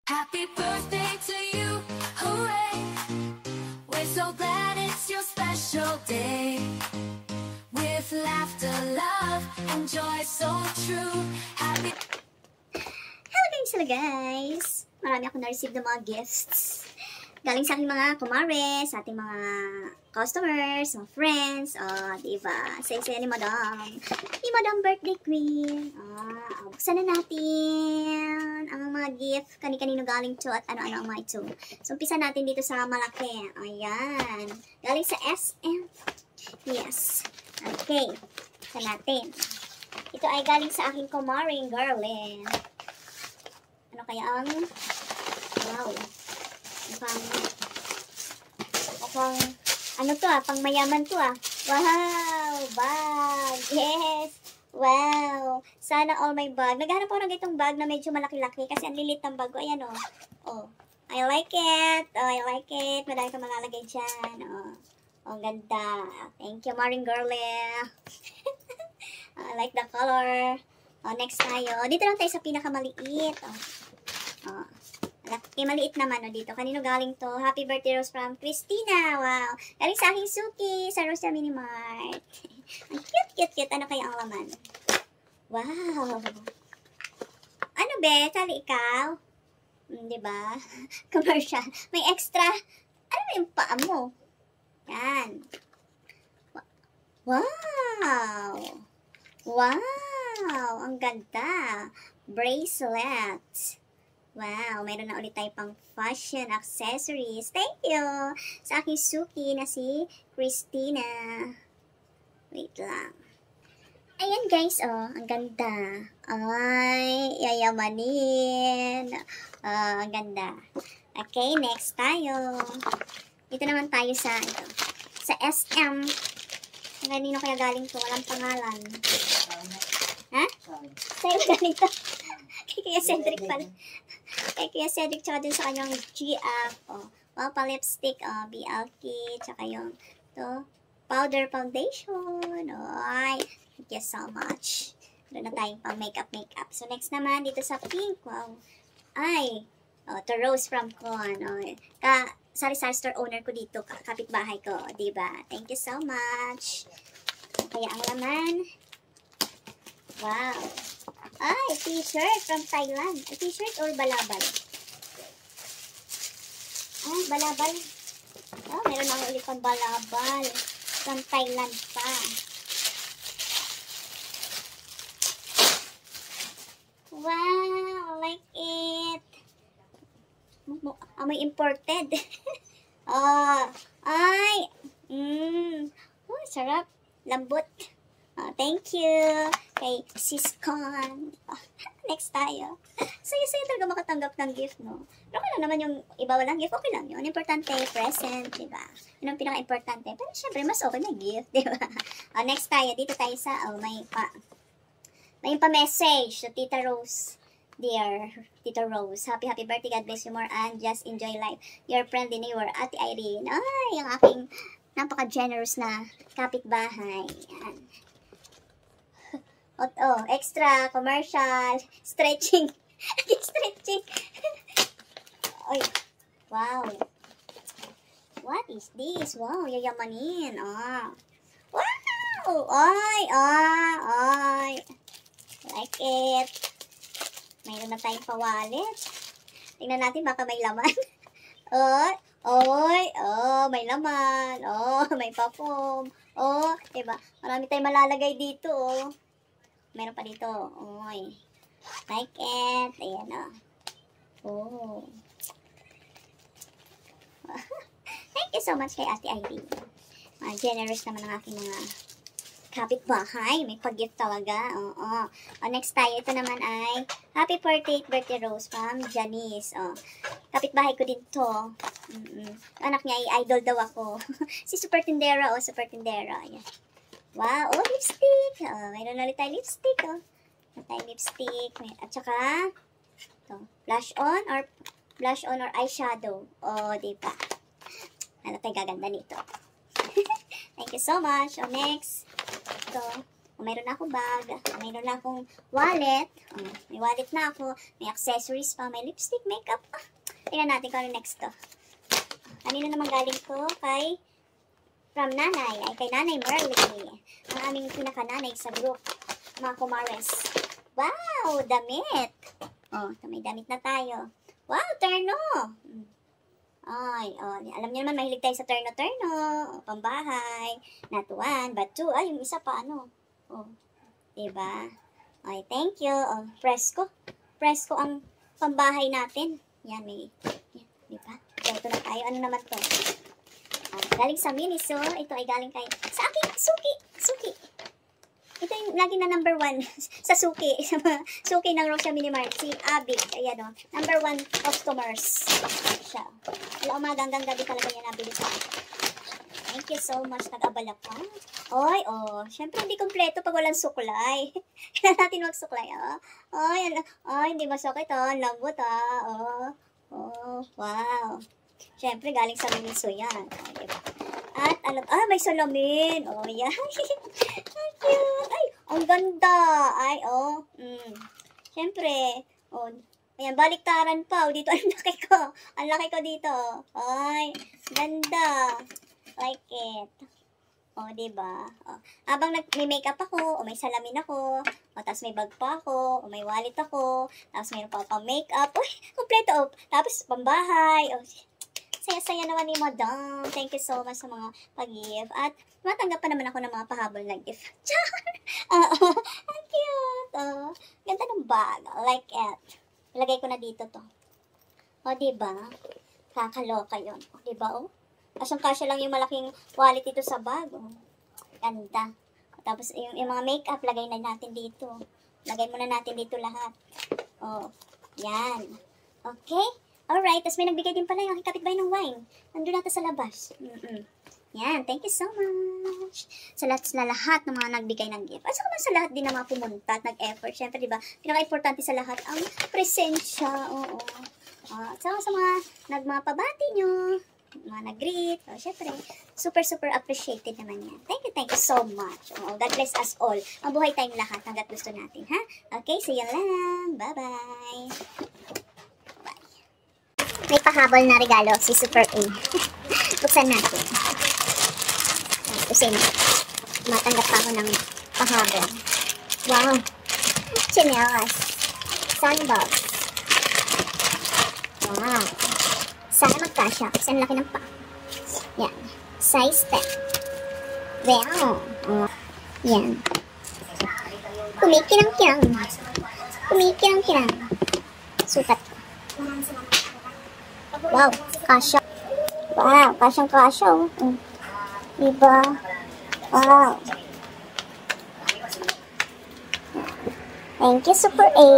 Happy birthday to you, hooray! We're so glad it's your special day. With laughter, love, and joy so true. Happy... Hello guys! Marami ako na-receive ng mga gifts. Galing sa aking mga kumares, sa ating mga customers, mga friends, diba? Saya-saya ni Madam. Ni Madam Birthday Queen. Buksan na natin ang mga gift. Kani-kanino galing to at ano-ano ang mga ito. So, umpisa natin dito sa malaki. Ayan. Galing sa SM. Yes. Okay. Buksan natin. Ito ay galing sa aking kumaring girlin. Ano kaya ang... Wow. Mukhang, ano to pang mayaman to Wow, bag. Yes. Wow. Sana all my bag. Naghahanap ako ng itong bag na medyo malaki-laki kasi ang lilit ng bag ko. Ayan I like it. I like it. Madami kang malalagay dyan. Ganda. Thank you, Maring Girlie. I like the color. Next tayo. Dito lang tayo sa pinakamaliit. Maliit naman dito. Kanino galing to? Happy birthday Rose from Christina. Wow. Galing sa aking Suki sa Rosa Mini Mart. Ang cute. Ano kaya ang laman? Wow. Ano be? Tali ikaw? Diba? Commercial. May extra. Ano yung paa mo? Yan. Wow. Wow. Ang ganda. Bracelet. Wow, mayroon na ulit tayo pang fashion accessories. Thank you! Sa aking Suki na si Christina. Wait lang. Ayan guys, ang ganda. Ay, yayamanin. Ang ganda. Okay, next tayo. Dito naman tayo sa, sa SM. Kanino kaya galing to? Walang pangalan. Ha? Sa'yo galing to? Kaya Cedric pala. Kaya Cedric tsaka dun sa kanyang GF. Wow, pa-lipstick. BLK. Tsaka yung powder foundation. Ay, thank you so much. Doon na tayong pang makeup. So, next naman, dito sa pink. Wow. Ay, to Rose from Con. Sari-sari store owner ko dito. Kapitbahay ko. Diba? Thank you so much. Kaya ang laman. Wow. Ay, t-shirt from Thailand. T-shirt or balabal? Ay, balabal. Meron ako ulit pang balabal. From Thailand pa. Wow, I like it. Amoy imported. Ay. Sarap. Lambot. Thank you. Kay Siskon. Next tayo. Saya-saya talaga makatanggap ng gift, no? Pero kung naman yung iba walang gift, okay lang yun. Importante, present, diba? Yun ang pinaka-importante. Pero syempre, mas okay may gift, diba? Next tayo. Dito tayo sa, may pa-message. So, Tita Rose. Dear Tita Rose, happy birthday. God bless you more and just enjoy life. Your friendly neighbor, Ate Irene. Ay, ang aking napaka-generous na kapitbahay. Yan. Extra, commercial, stretching. Stretching. Oy, wow. What is this? Wow, yayamanin. Wow! Ay. Like it. Mayroon na tayong pa-wallet. Tingnan natin, baka may laman. May laman. May pa-foam. Diba? Marami tayong malalagay dito, Meron pa dito. Like it. Ayan, Thank you so much kay Ate Irene. Generous naman ang aking mga kapitbahay. May pag-gift talaga. Next tayo. Ito naman ay Happy birthday Rose from Janice. Kapitbahay ko din to. Anak niya ay idol daw ako. Si Super Tindera. Super Tindera. Ayan. Wow, lipstick. Mayroon na ulit tayo lipstick, lipstick. At saka, blush on or eyeshadow. Diba? Ano tayo gaganda nito? Thank you so much. Next. mayroon na akong bag. Mayroon na akong wallet. May wallet na ako. May accessories pa. May lipstick, makeup. Tingnan natin kung ano next to. Kanino naman galing to? From nanay. Ay, kay Nanay Merly. Ang aming pinaka-nanay sa group. Mga kumares. Wow! Damit! May damit na tayo. Wow! Terno! Ay, alam niyo naman, mahilig tayo sa terno-terno. Pambahay. Not one, but two. Ay, yung isa pa, diba? Ay, thank you. Presko. Presko ang pambahay natin. Yan, diba? So, ito na tayo. Ano naman to? Galing sa Miniso. Ito ay galing sa aking Suki. Ito yung lagi na number 1 sa Suki. Sa mga Suki ng Rosia Minimart. Si Abby. Ayan number 1 customers. Siya. Wala umagang gabi talaga niya nabili sa akin. Thank you so much. Nag-abala pa. Siyempre hindi kompleto pag walang suklay. Kailan natin magsuklay, hindi masakit, lambot, wow. Siyempre, galing sa Miniso yan. Diba? At, may salamin. Yan. Ang cute. Ay, ang ganda. Ay, Siyempre, ayan, baliktaran pa. Dito, ang laki ko. Ang laki ko dito. Ay, ganda. Like it. Diba? Habang may makeup ako, may salamin ako, tapos may bag pa ako, may wallet ako, tapos mayroon pa pang makeup, kompleto, tapos pambahay, saya-saya naman ni Madam. Thank you so much sa mga pag-give. At matanggap pa naman ako ng mga pahabol na gift. Char! Ang cute. Ganda ng bag. Like it. Ilagay ko na dito to. Diba? Kakaloka yun. Diba, Kasyang-kasya lang yung malaking wallet dito sa bag. Ganda. Tapos yung mga makeup, lagay na natin dito. Lagay muna natin dito lahat. Yan. Okay? Alright, tapos may nagbigay din pala yung aking kapitbahay ng wine. Nandun natin sa labas. Yan, thank you so much. Sa lahat ng mga nagbigay ng gift. At saka sa lahat din ng mga pumunta at nag-effort. Siyempre, diba, pinaka-importante sa lahat ang presensya. At saka sa mga nagmapabati nyo, mga nag-greet. Siyempre, super appreciated naman yan. Thank you so much. God bless us all. Mabuhay tayong lahat hanggat gusto natin, ha? Okay, see you lang. Bye-bye. May pahabol na regalo, si Super A. Buksan natin. Kasi matanggap pa ako ng pahabol. Wow! Chinelas. Sandbox. Wow! Sana magkasya. Kasi ang laki ng pa. Yan. Size 10. Wow! Yan. Kumikirang-kirang. Kumikirang-kirang. Sukat. Wow, kasya. Wow, kasyang-kasya. Diba? Wow. Thank you, Super A.